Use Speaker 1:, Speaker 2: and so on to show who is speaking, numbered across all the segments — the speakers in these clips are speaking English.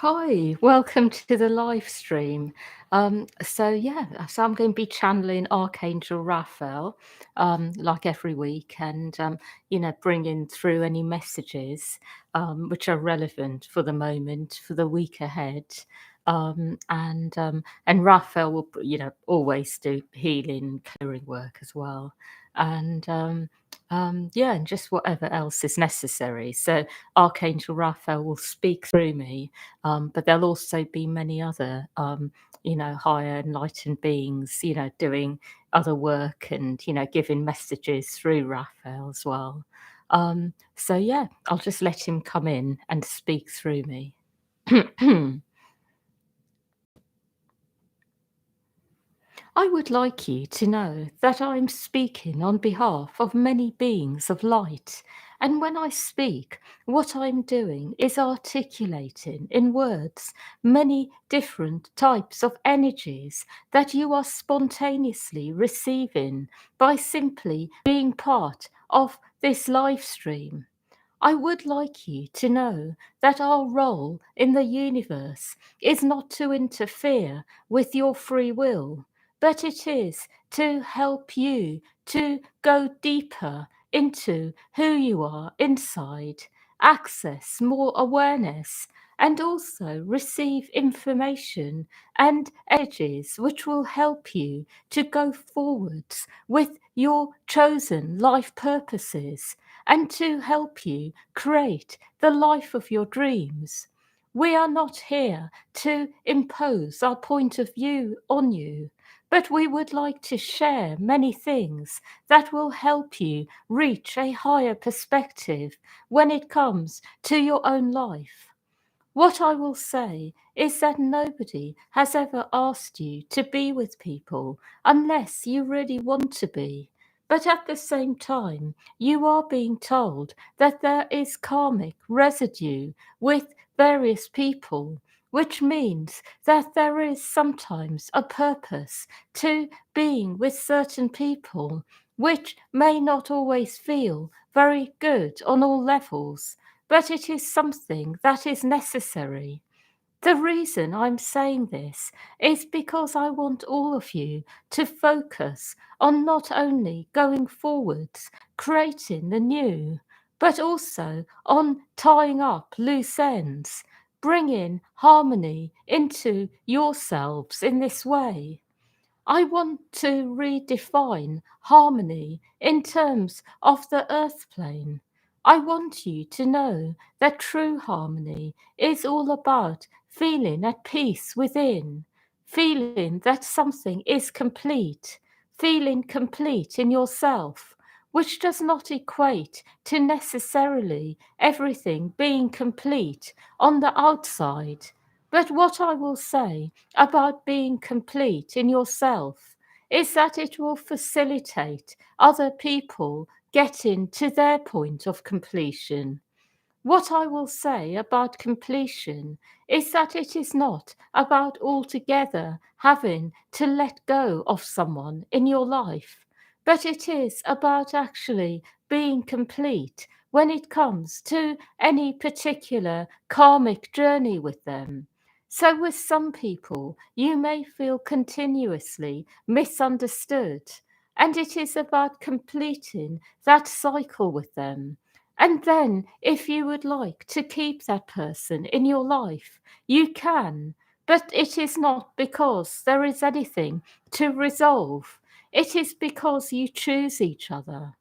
Speaker 1: Hi, welcome to the live stream. So I'm going to be channeling Archangel Raphael, like every week, and bringing through any messages which are relevant for the moment, for the week ahead. And Raphael will, always do healing, clearing work as well, and just whatever else is necessary. So Archangel Raphael will speak through me, but there'll also be many other, higher enlightened beings, doing other work and, giving messages through Raphael as well. I'll just let him come in and speak through me. I would like you to know that I am speaking on behalf of many beings of light. And when I speak, what I'm doing is articulating in words many different types of energies that you are spontaneously receiving by simply being part of this live stream. I would like you to know that our role in the universe is not to interfere with your free will, but it is to help you to go deeper into who you are inside, access more awareness, and also receive information and edges which will help you to go forwards with your chosen life purposes and to help you create the life of your dreams. We are not here to impose our point of view on you, but we would like to share many things that will help you reach a higher perspective when it comes to your own life. What I will say is that nobody has ever asked you to be with people unless you really want to be. But at the same time, you are being told that there is karmic residue with various people, which means that there is sometimes a purpose to being with certain people, which may not always feel very good on all levels, but it is something that is necessary. The reason I'm saying this is because I want all of you to focus on not only going forwards, creating the new, but also on tying up loose ends, bringing harmony into yourselves in this way. I want to redefine harmony in terms of the earth plane. I want you to know that true harmony is all about feeling at peace within, feeling that something is complete, feeling complete in yourself, which does not equate to necessarily everything being complete on the outside. But what I will say about being complete in yourself is that it will facilitate other people getting to their point of completion. What I will say about completion is that it is not about altogether having to let go of someone in your life, but it is about actually being complete when it comes to any particular karmic journey with them. So, with some people, you may feel continuously misunderstood, and it is about completing that cycle with them. And then, if you would like to keep that person in your life, you can. But it is not because there is anything to resolve, it is because you choose each other.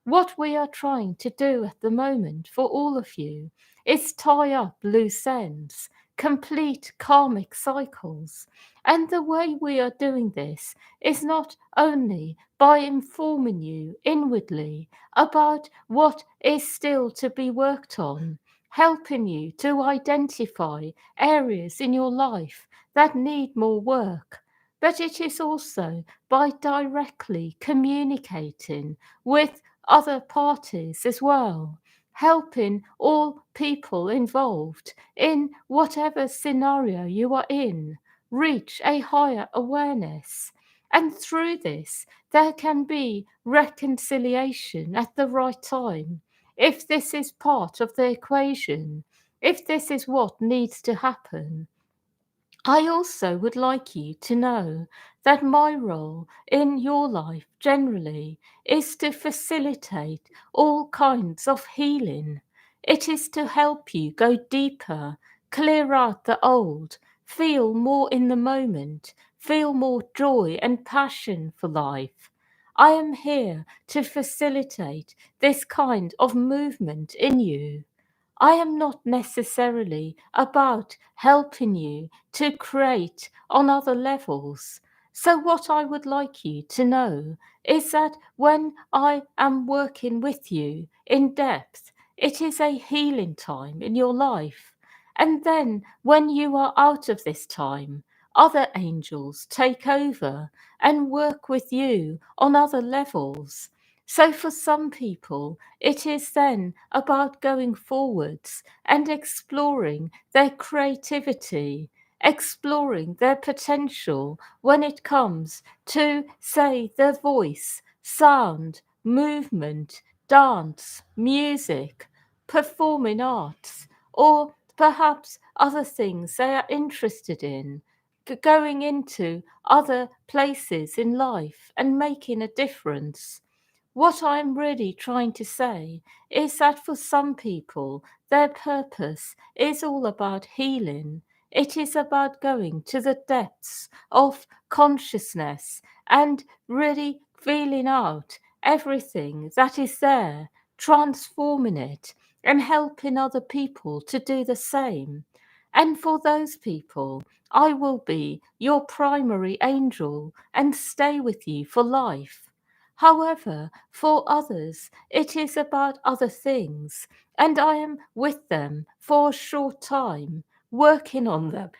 Speaker 1: What we are trying to do at the moment for all of you is tie up loose ends, complete karmic cycles. And the way we are doing this is not only by informing you inwardly about what is still to be worked on, helping you to identify areas in your life that need more work, but it is also by directly communicating with other parties as well, helping all people involved in whatever scenario you are in reach a higher awareness. And through this, there can be reconciliation at the right time. If this is part of the equation, if this is what needs to happen, I also would like you to know that my role in your life generally is to facilitate all kinds of healing. It is to help you go deeper, clear out the old, feel more in the moment, feel more joy and passion for life. I am here to facilitate this kind of movement in you. I am not necessarily about helping you to create on other levels. So, what I would like you to know is that when I am working with you in depth, it is a healing time in your life. And then, when you are out of this time, other angels take over and work with you on other levels. So, for some people, it is then about going forwards and exploring their creativity, exploring their potential when it comes to, say, their voice, sound, movement, dance, music, performing arts, or perhaps other things they are interested in, going into other places in life and making a difference. What I'm really trying to say is that for some people, their purpose is all about healing. It is about going to the depths of consciousness and really feeling out everything that is there, transforming it, and helping other people to do the same. And for those people, I will be your primary angel and stay with you for life. However, for others, it is about other things, and I am with them for a short time, working on them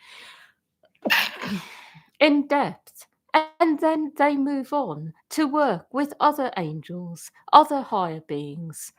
Speaker 1: in depth, and then they move on to work with other angels, other higher beings.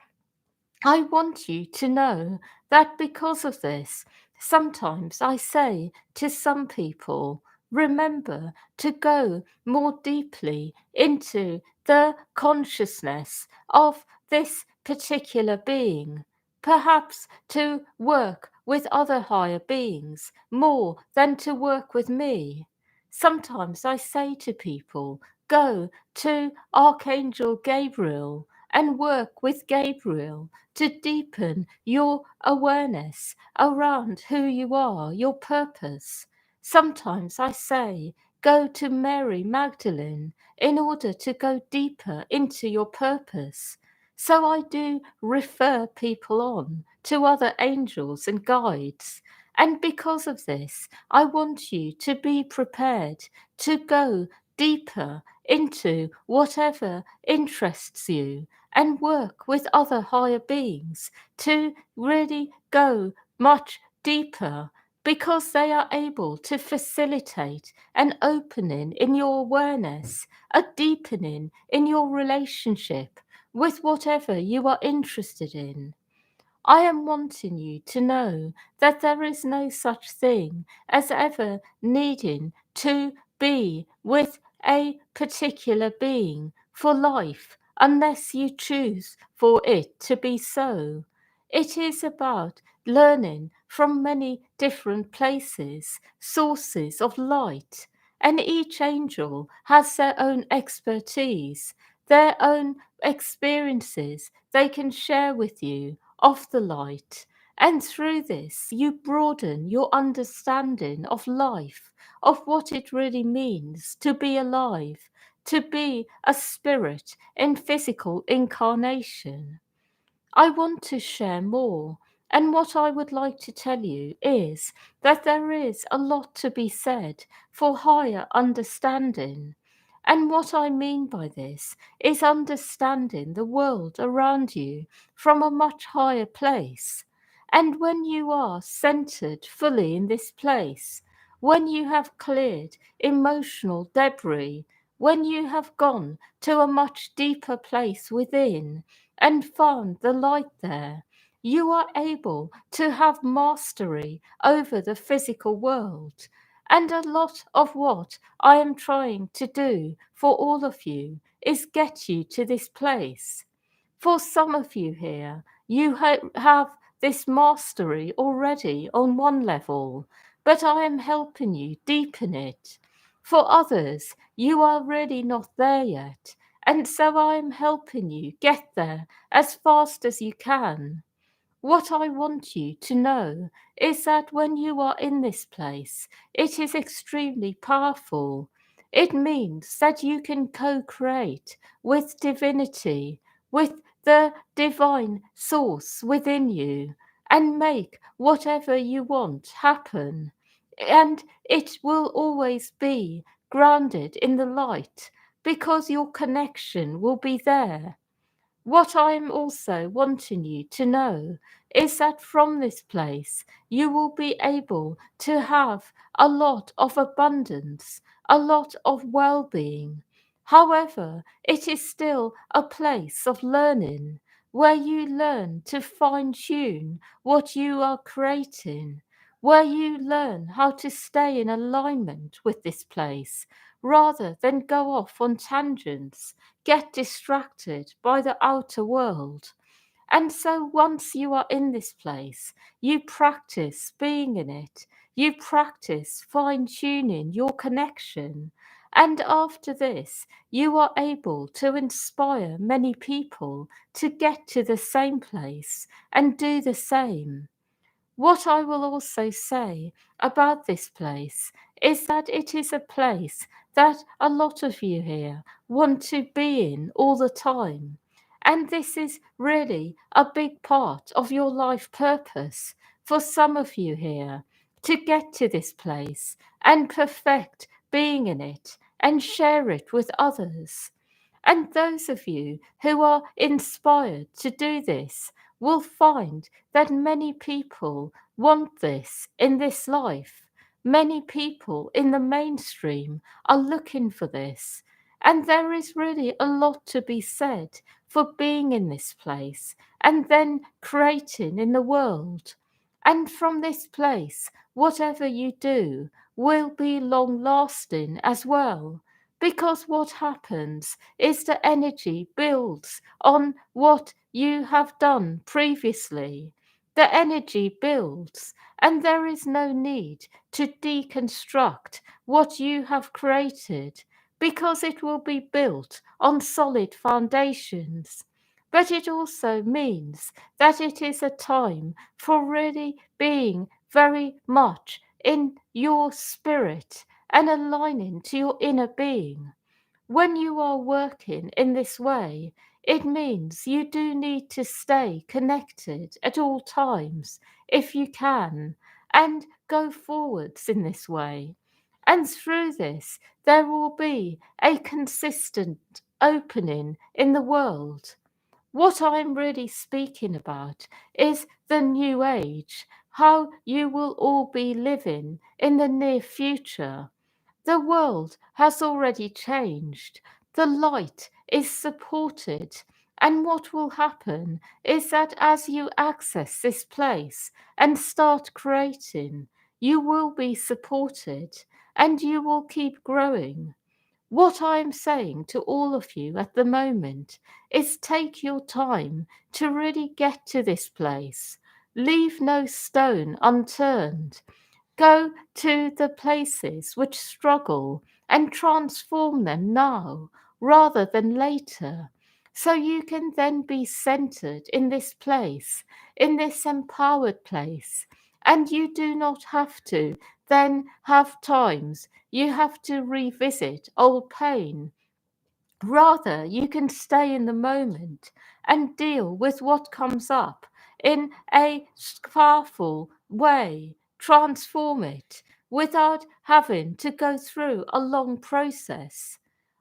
Speaker 1: I want you to know that because of this, sometimes I say to some people, remember to go more deeply into the consciousness of this particular being, perhaps to work with other higher beings more than to work with me. Sometimes I say to people, go to Archangel Gabriel and work with Gabriel to deepen your awareness around who you are, your purpose. Sometimes I say, go to Mary Magdalene in order to go deeper into your purpose. So I do refer people on to other angels and guides. And because of this, I want you to be prepared to go deeper into whatever interests you and work with other higher beings to really go much deeper, because they are able to facilitate an opening in your awareness, a deepening in your relationship with whatever you are interested in. I am wanting you to know that there is no such thing as ever needing to be with a particular being for life unless you choose for it to be so. It is about learning from many different places, sources of light, and each angel has their own expertise, their own experiences they can share with you of the light. And through this, you broaden your understanding of life, of what it really means to be alive, to be a spirit in physical incarnation. I want to share more. And what I would like to tell you is that there is a lot to be said for higher understanding. And what I mean by this is understanding the world around you from a much higher place. And when you are centered fully in this place, when you have cleared emotional debris, when you have gone to a much deeper place within, and found the light there, you are able to have mastery over the physical world. And a lot of what I am trying to do for all of you is get you to this place. For some of you here, you have this mastery already on one level, but I am helping you deepen it. For others, you are really not there yet, and so I am helping you get there as fast as you can. What I want you to know is that when you are in this place, it is extremely powerful. It means that you can co create with divinity, with the divine source within you, and make whatever you want happen. And it will always be grounded in the light because your connection will be there. What I'm also wanting you to know is that from this place, you will be able to have a lot of abundance, a lot of well being. However, it is still a place of learning where you learn to fine tune what you are creating, where you learn how to stay in alignment with this place rather than go off on tangents, get distracted by the outer world. And so once you are in this place, you practice being in it, you practice fine tuning your connection. And after this, you are able to inspire many people to get to the same place and do the same. What I will also say about this place is that it is a place that a lot of you here want to be in all the time. And this is really a big part of your life purpose for some of you here to get to this place and perfect being in it and share it with others. And those of you who are inspired to do this will find that many people want this in this life. Many people in the mainstream are looking for this. And there is really a lot to be said for being in this place and then creating in the world. And from this place, whatever you do will be long lasting as well. Because what happens is the energy builds on what you have done previously. The energy builds, and there is no need to deconstruct what you have created because it will be built on solid foundations. But it also means that it is a time for really being very much in your spirit and aligning to your inner being. When you are working in this way, it means you do need to stay connected at all times if you can and go forwards in this way. And through this, there will be a consistent opening in the world. What I'm really speaking about is the new age, how you will all be living in the near future. The world has already changed. The light is supported. And what will happen is that as you access this place and start creating, you will be supported and you will keep growing. What I am saying to all of you at the moment is take your time to really get to this place. Leave no stone unturned. Go to the places which struggle and transform them now rather than later. So you can then be centered in this place, in this empowered place. And you do not have to then have times you have to revisit old pain. Rather, you can stay in the moment and deal with what comes up in a powerful way, transform it without having to go through a long process.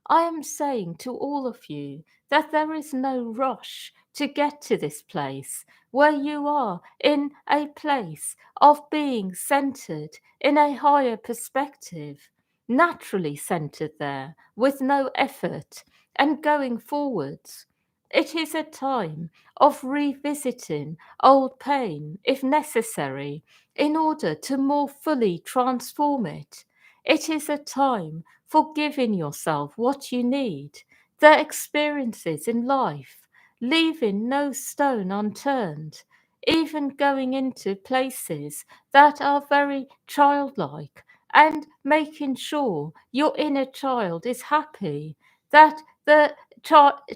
Speaker 1: I am saying to all of you that there is no rush to get to this place where you are in a place of being centered in a higher perspective, naturally centered there with no effort and going forwards. It is a time of revisiting old pain if necessary in order to more fully transform it. It is a time for giving yourself what you need, the experiences in life, leaving no stone unturned. even going into places that are very childlike and making sure your inner child is happy, that the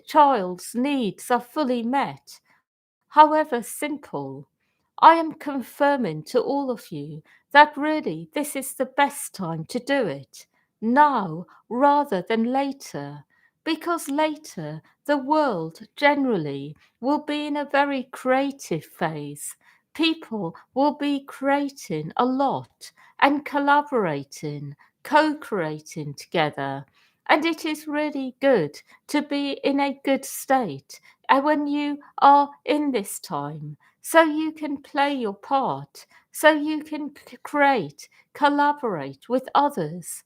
Speaker 1: child's needs are fully met, however simple. I am confirming to all of you that really this is the best time to do it, now rather than later, because later the world generally will be in a very creative phase. People will be creating a lot and collaborating, co creating together. And it is really good to be in a good state when you are in this time, so you can play your part, so you can create, collaborate with others.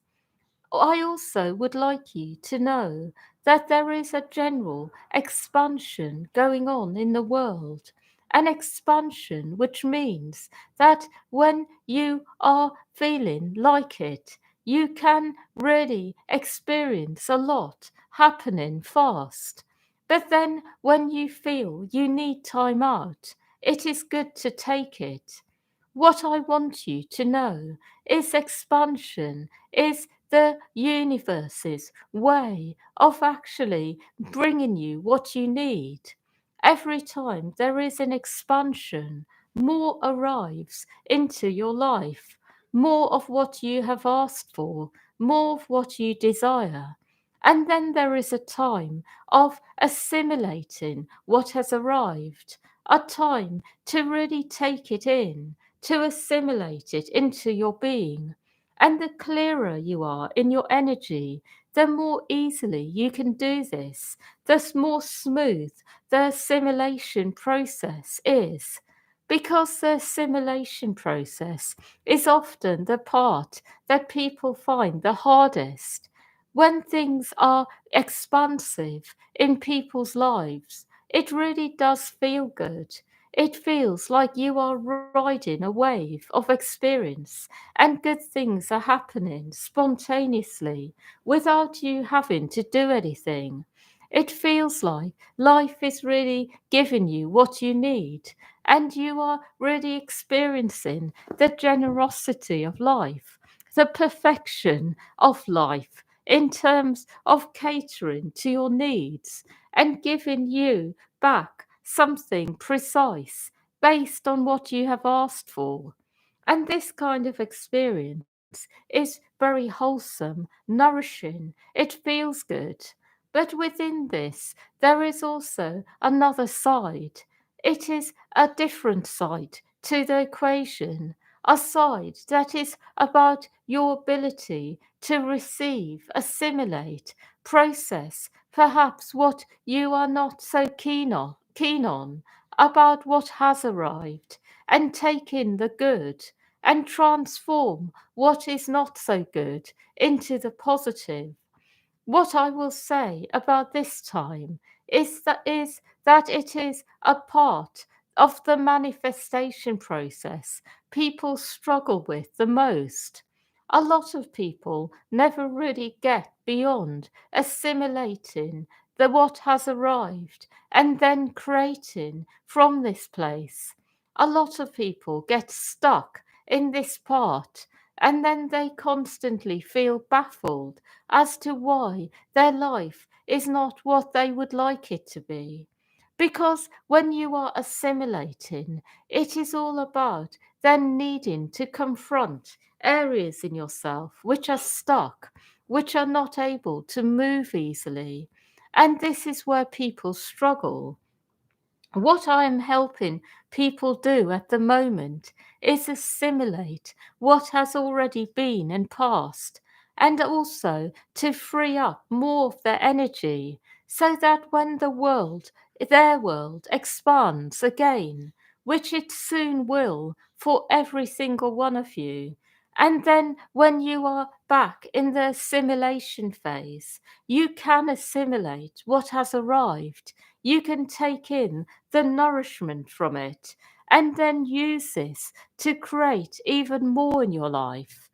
Speaker 1: I also would like you to know that there is a general expansion going on in the world. An expansion which means that when you are feeling like it, you can really experience a lot happening fast. But then when you feel you need time out, it is good to take it. What I want you to know is expansion is the universe's way of actually bringing you what you need. Every time there is an expansion, more arrives into your life, more of what you have asked for, more of what you desire. And then there is a time of assimilating what has arrived, a time to really take it in, to assimilate it into your being. And the clearer you are in your energy, the more easily you can do this, the more smooth the assimilation process is. Because the assimilation process is often the part that people find the hardest. When things are expansive in people's lives, it really does feel good. It feels like you are riding a wave of experience and good things are happening spontaneously without you having to do anything. It feels like life is really giving you what you need, and you are really experiencing the generosity of life, the perfection of life in terms of catering to your needs and giving you back something precise based on what you have asked for. And this kind of experience is very wholesome, nourishing, it feels good. But within this, there is also another side. It is a different side to the equation, a side that is about your ability to receive, assimilate, process perhaps what you are not so keen on about what has arrived, and take in the good and transform what is not so good into the positive. What I will say about this time is that it is a part of the manifestation process people struggle with the most. A lot of people never really get beyond assimilating the what has arrived and then creating from this place. A lot of people get stuck in this part and then they constantly feel baffled as to why their life is not what they would like it to be. Because when you are assimilating, it is all about then needing to confront areas in yourself which are stuck, which are not able to move easily. And this is where people struggle. What I am helping people do at the moment is assimilate what has already been and passed, and also to free up more of their energy so that when their world expands again, which it soon will for every single one of you. And then when you are back in the assimilation phase, you can assimilate what has arrived. You can take in the nourishment from it, and then use this to create even more in your life.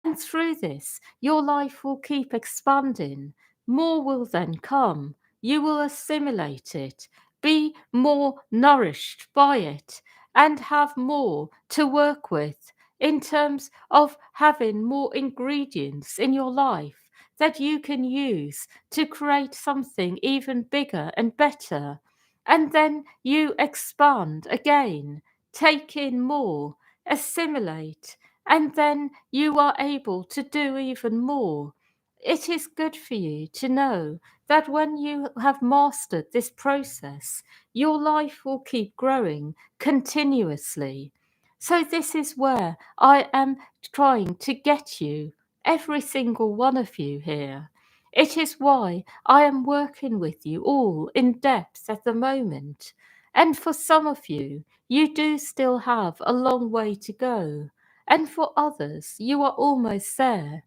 Speaker 1: And through this, your life will keep expanding. More will then come. You will assimilate it. be more nourished by it, and have more to work with in terms of having more ingredients in your life that you can use to create something even bigger and better. And then you expand again, take in more, assimilate, and then you are able to do even more. It is good for you to know that when you have mastered this process, your life will keep growing continuously. So, this is where I am trying to get you, every single one of you here. It is why I am working with you all in depth at the moment. And for some of you, you do still have a long way to go. And for others, you are almost there.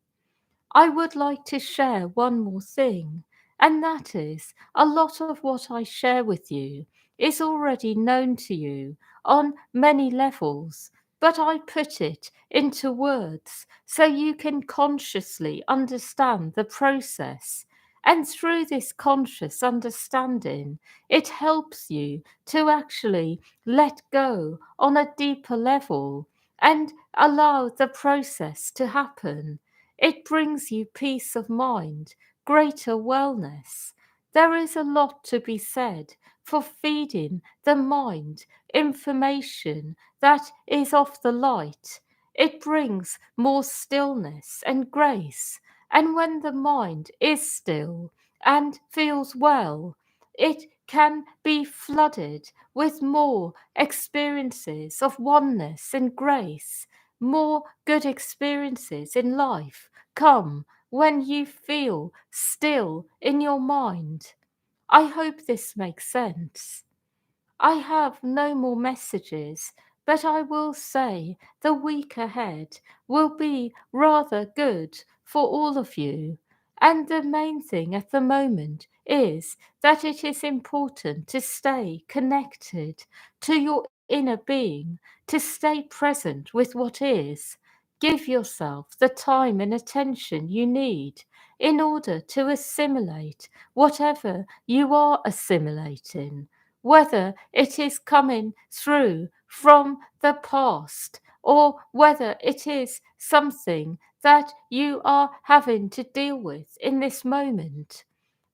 Speaker 1: I would like to share one more thing, and that is a lot of what I share with you is already known to you on many levels, but I put it into words so you can consciously understand the process. And through this conscious understanding, it helps you to actually let go on a deeper level and allow the process to happen. It brings you peace of mind, greater wellness. There is a lot to be said for feeding the mind information that is of the light. It brings more stillness and grace. And when the mind is still and feels well, it can be flooded with more experiences of oneness and grace. More good experiences in life come when you feel still in your mind. I hope this makes sense. I have no more messages, but I will say the week ahead will be rather good for all of you. And the main thing at the moment is that it is important to stay connected to your inner being, to stay present with what is. Give yourself the time and attention you need in order to assimilate whatever you are assimilating, whether it is coming through from the past or whether it is something that you are having to deal with in this moment.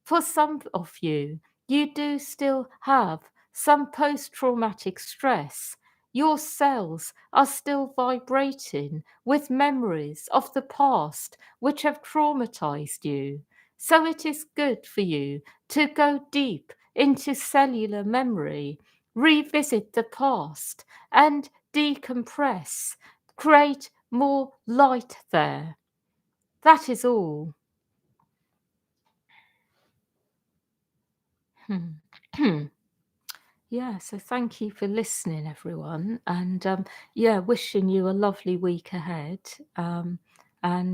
Speaker 1: For some of you, you do still have some post traumatic stress. Your cells are still vibrating with memories of the past which have traumatized you. So it is good for you to go deep into cellular memory, revisit the past, and decompress, create more light there. That is all. Hmm. Yeah, so thank you for listening, everyone. And yeah, wishing you a lovely week ahead. And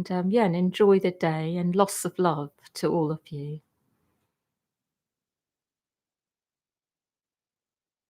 Speaker 1: yeah, and enjoy the day and lots of love to all of you.